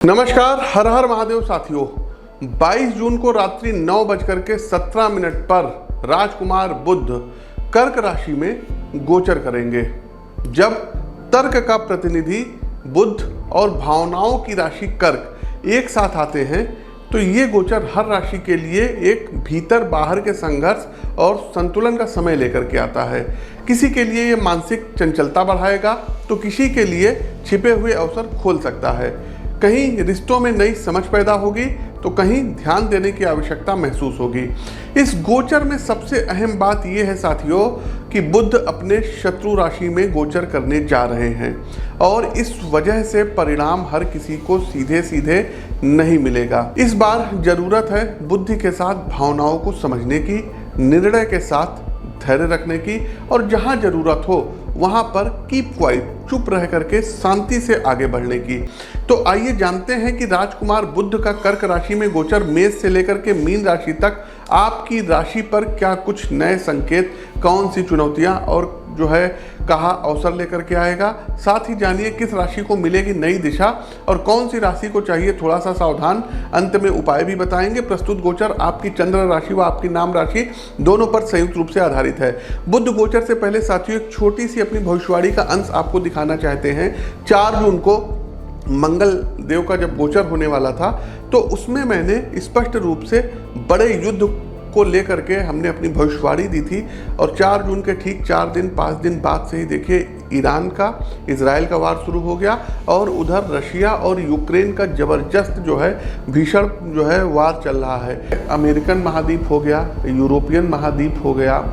नमस्कार, हर हर महादेव साथियों। 22 जून को रात्रि 9:17 पर राजकुमार बुध कर्क राशि में गोचर करेंगे। जब तर्क का प्रतिनिधि बुध और भावनाओं की राशि कर्क एक साथ आते हैं तो ये गोचर हर राशि के लिए एक भीतर बाहर के संघर्ष और संतुलन का समय लेकर के आता है। किसी के लिए ये मानसिक चंचलता बढ़ाएगा तो किसी के लिए छिपे हुए अवसर खोल सकता है। कहीं रिश्तों में नई समझ पैदा होगी तो कहीं ध्यान देने की आवश्यकता महसूस होगी। इस गोचर में सबसे अहम बात यह है साथियों कि बुध अपने शत्रु राशि में गोचर करने जा रहे हैं और इस वजह से परिणाम हर किसी को सीधे सीधे नहीं मिलेगा। इस बार जरूरत है बुद्धि के साथ भावनाओं को समझने की, निर्णय के साथ धैर्य रखने की और जहां जरूरत हो वहां पर कीप क्वाइट, चुप रह करके शांति से आगे बढ़ने की। तो आइए जानते हैं कि राजकुमार बुध का कर्क राशि में गोचर मेष से लेकर के मीन राशि तक आपकी राशि पर क्या कुछ नए संकेत, कौन सी चुनौतियां और जो है कहा अवसर लेकर के आएगा। साथ ही जानिए किस राशि को मिलेगी नई दिशा और कौन सी राशि को चाहिए थोड़ा सा सावधान। अंत में उपाय भी बताएंगे। प्रस्तुत गोचर आपकी चंद्र राशि व आपकी नाम राशि दोनों पर संयुक्त रूप से आधारित है। बुध गोचर से पहले साथियों एक छोटी सी अपनी भविष्यवाणी का अंश आपको दिखाना चाहते हैं। 4 जून को मंगल देव का जब गोचर होने वाला था तो उसमें मैंने स्पष्ट रूप से बड़े युद्ध को लेकर के हमने अपनी भविष्यवाणी दी थी और 4 जून के ठीक 5 दिन बाद से ही देखिए ईरान का, इजराइल का वार शुरू हो गया और उधर रशिया और यूक्रेन का जबरदस्त जो है भीषण जो है वार चल रहा है। अमेरिकन महाद्वीप हो गया, यूरोपियन महाद्वीप हो गया,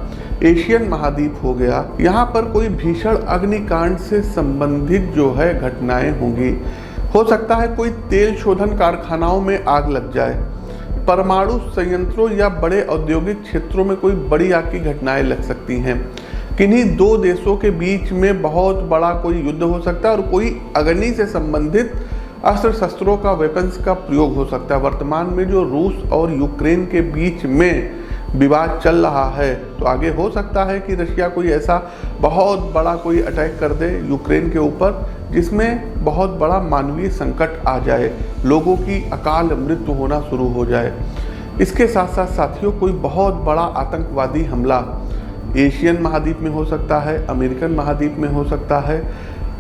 एशियन महाद्वीप हो गया, यहाँ पर कोई भीषण अग्निकांड से संबंधित जो है घटनाएं होंगी। हो सकता है कोई तेल शोधन कारखानाओं में आग लग जाए, परमाणु संयंत्रों या बड़े औद्योगिक क्षेत्रों में कोई बड़ी आग की घटनाएं लग सकती हैं। किन्हीं 2 देशों के बीच में बहुत बड़ा कोई युद्ध हो सकता है और कोई अग्नि से संबंधित अस्त्र शस्त्रों का, वेपन्स का प्रयोग हो सकता है। वर्तमान में जो रूस और यूक्रेन के बीच में विवाद चल रहा है तो आगे हो सकता है कि रशिया कोई ऐसा बहुत बड़ा कोई अटैक कर दे यूक्रेन के ऊपर जिसमें बहुत बड़ा मानवीय संकट आ जाए, लोगों की अकाल मृत्यु होना शुरू हो जाए। इसके साथ साथ साथियों कोई बहुत बड़ा आतंकवादी हमला एशियन महाद्वीप में हो सकता है, अमेरिकन महाद्वीप में हो सकता है।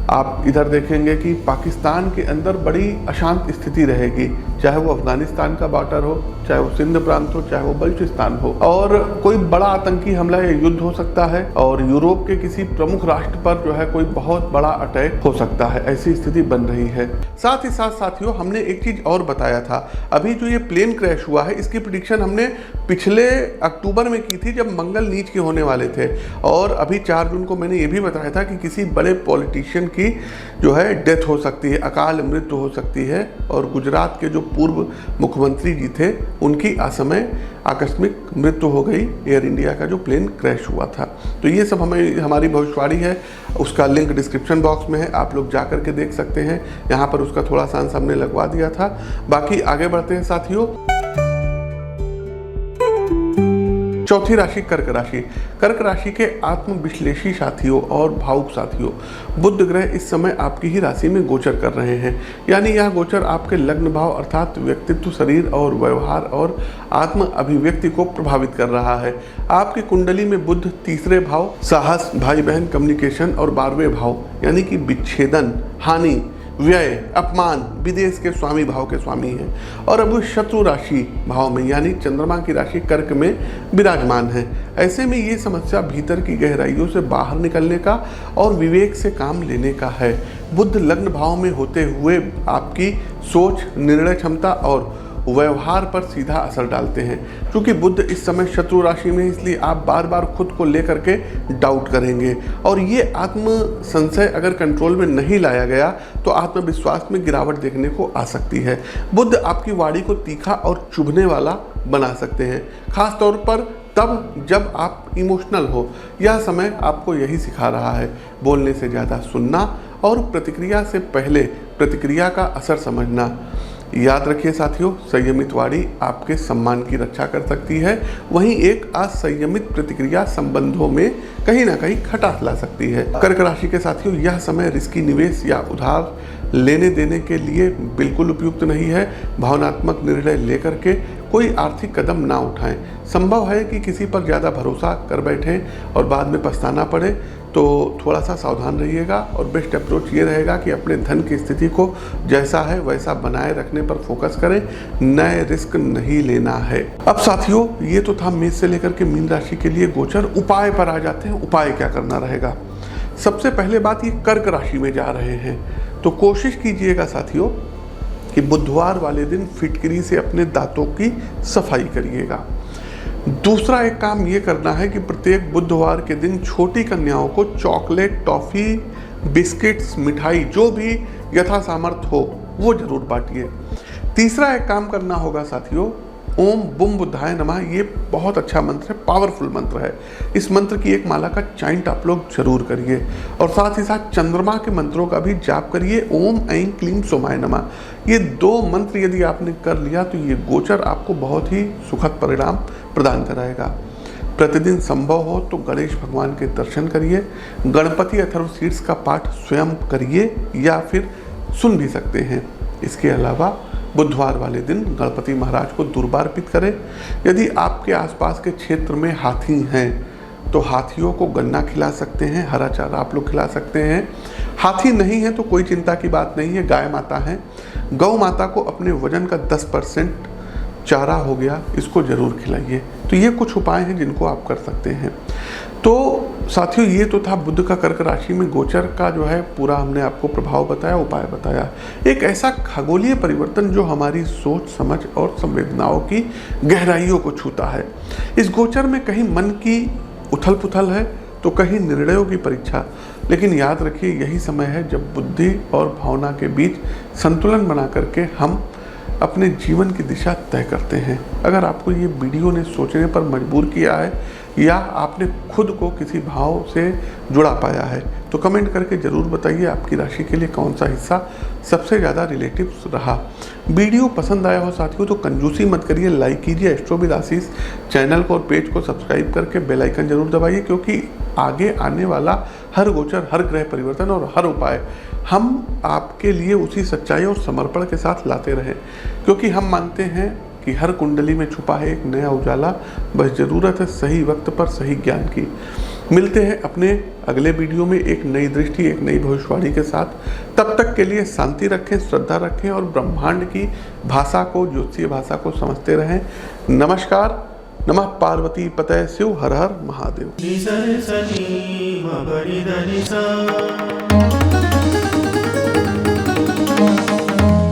आप इधर देखेंगे कि पाकिस्तान के अंदर बड़ी अशांत स्थिति रहेगी, चाहे वो अफगानिस्तान का बॉर्डर हो, चाहे वो सिंध प्रांत हो, चाहे वो बलूचिस्तान हो। और कोई बड़ा आतंकी हमला या युद्ध हो सकता है और यूरोप के किसी प्रमुख राष्ट्र पर जो है कोई बहुत बड़ा अटैक हो सकता है। ऐसी स्थिति बन रही है। साथ ही साथ साथियों हमने एक चीज और बताया था, अभी जो ये प्लेन क्रैश हुआ है इसकी प्रेडिक्शन हमने पिछले अक्टूबर में की थी जब मंगल नीच के होने वाले थे। और अभी 4 जून को मैंने ये भी बताया था कि किसी बड़े पॉलिटिशियन की जो है डेथ हो सकती है, अकाल मृत्यु हो सकती है। और गुजरात के जो पूर्व मुख्यमंत्री जी थे उनकी असमय आकस्मिक मृत्यु हो गई एयर इंडिया का जो प्लेन क्रैश हुआ था। तो ये सब हमारी भविष्यवाणी है, उसका लिंक डिस्क्रिप्शन बॉक्स में है, आप लोग जा करके देख सकते हैं। यहाँ पर उसका थोड़ा सा अंश हमने लगवा दिया था। बाकी आगे बढ़ते हैं साथियों। चौथी राशि कर्क राशि। कर्क राशि के आत्मविश्लेषी साथियों और भावुक साथियों, बुध ग्रह इस समय आपकी ही राशि में गोचर कर रहे हैं। यानी यह गोचर आपके लग्न भाव अर्थात व्यक्तित्व, शरीर और व्यवहार और आत्म अभिव्यक्ति को प्रभावित कर रहा है। आपकी कुंडली में बुध 3रे भाव साहस, भाई बहन, कम्युनिकेशन और 12वें भाव यानी कि विच्छेदन, हानि, व्यय, अपमान, विदेश के स्वामी भाव के स्वामी हैं और अब शत्रु राशि भाव में यानी चंद्रमा की राशि कर्क में विराजमान है। ऐसे में ये समस्या भीतर की गहराइयों से बाहर निकलने का और विवेक से काम लेने का है। बुध लग्न भाव में होते हुए आपकी सोच, निर्णय क्षमता और व्यवहार पर सीधा असर डालते हैं। क्योंकि बुध इस समय शत्रु राशि में इसलिए आप बार बार खुद को लेकर के डाउट करेंगे और ये आत्म संशय अगर कंट्रोल में नहीं लाया गया तो आत्मविश्वास में गिरावट देखने को आ सकती है। बुध आपकी वाणी को तीखा और चुभने वाला बना सकते हैं, खास तौर पर तब जब आप इमोशनल हो। यह समय आपको यही सिखा रहा है, बोलने से ज़्यादा सुनना और प्रतिक्रिया से पहले प्रतिक्रिया का असर समझना। याद रखिए साथियों, संयमित वाणी आपके सम्मान की रक्षा कर सकती है, वहीं एक असंयमित प्रतिक्रिया संबंधों में कहीं ना कहीं खटास ला सकती है। कर्क राशि के साथियों, यह समय रिस्की निवेश या उधार लेने देने के लिए बिल्कुल उपयुक्त नहीं है। भावनात्मक निर्णय लेकर के कोई आर्थिक कदम ना उठाएं। संभव है कि किसी पर ज़्यादा भरोसा कर बैठें और बाद में पछताना पड़े, तो थोड़ा सा सावधान रहिएगा। और बेस्ट अप्रोच ये रहेगा कि अपने धन की स्थिति को जैसा है वैसा बनाए रखने पर फोकस करें, नए रिस्क नहीं लेना है। अब साथियों, ये तो था मेष से लेकर के मीन राशि के लिए गोचर। उपाय पर आ जाते हैं, उपाय क्या करना रहेगा। सबसे पहले बात, ये कर्क राशि में जा रहे हैं तो कोशिश कीजिएगा साथियों कि बुधवार वाले दिन फिटकरी से अपने दांतों की सफाई करिएगा। दूसरा एक काम ये करना है कि प्रत्येक बुधवार के दिन छोटी कन्याओं को चॉकलेट, टॉफ़ी, बिस्किट्स, मिठाई जो भी यथा सामर्थ्य हो वो जरूर बांटिए। तीसरा एक काम करना होगा साथियों, ओम बुम बुद्धाय नमः, ये बहुत अच्छा मंत्र है, पावरफुल मंत्र है। इस मंत्र की एक माला का चांट आप लोग जरूर करिए और साथ ही साथ चंद्रमा के मंत्रों का भी जाप करिए। ओम ऐं क्लीं सोमाय नमः, ये 2 मंत्र यदि आपने कर लिया तो ये गोचर आपको बहुत ही सुखद परिणाम प्रदान कराएगा। प्रतिदिन संभव हो तो गणेश भगवान के दर्शन करिए, गणपति अथर्वशीर्ष का पाठ स्वयं करिए या फिर सुन भी सकते हैं। इसके अलावा बुधवार वाले दिन गणपति महाराज को दुर्वा अर्पित करें। यदि आपके आसपास के क्षेत्र में हाथी हैं तो हाथियों को गन्ना खिला सकते हैं, हरा चारा आप लोग खिला सकते हैं। हाथी नहीं है तो कोई चिंता की बात नहीं है, गाय माता है, गौ माता को अपने वजन का 10% चारा हो गया, इसको जरूर खिलाइए। तो ये कुछ उपाय हैं जिनको आप कर सकते हैं। तो साथियों, ये तो था बुध का कर्क राशि में गोचर का जो है पूरा हमने आपको प्रभाव बताया, उपाय बताया। एक ऐसा खगोलीय परिवर्तन जो हमारी सोच समझ और संवेदनाओं की गहराइयों को छूता है। इस गोचर में कहीं मन की उथल पुथल है तो कहीं निर्णयों की परीक्षा, लेकिन याद रखिए यही समय है जब बुद्धि और भावना के बीच संतुलन बना करके हम अपने जीवन की दिशा तय करते हैं। अगर आपको ये वीडियो ने सोचने पर मजबूर किया है या आपने खुद को किसी भाव से जुड़ा पाया है तो कमेंट करके ज़रूर बताइए आपकी राशि के लिए कौन सा हिस्सा सबसे ज़्यादा रिलेटिव रहा। वीडियो पसंद आया हो साथियों तो कंजूसी मत करिए, लाइक कीजिए, एस्ट्रो विद आशीष चैनल को और पेज को सब्सक्राइब करके बेल आइकन जरूर दबाइए, क्योंकि आगे आने वाला हर गोचर, हर ग्रह परिवर्तन और हर उपाय हम आपके लिए उसी सच्चाई और समर्पण के साथ लाते रहें, क्योंकि हम मानते हैं कि हर कुंडली में छुपा है एक नया उजाला, बस ज़रूरत है सही वक्त पर सही ज्ञान की। मिलते हैं अपने अगले वीडियो में एक नई दृष्टि, एक नई भविष्यवाणी के साथ। तब तक के लिए शांति रखें, श्रद्धा रखें और ब्रह्मांड की भाषा को, ज्योतिषीय भाषा को समझते रहें। नमस्कार। नमः पार्वती पतये शिव, हर हर महादेव।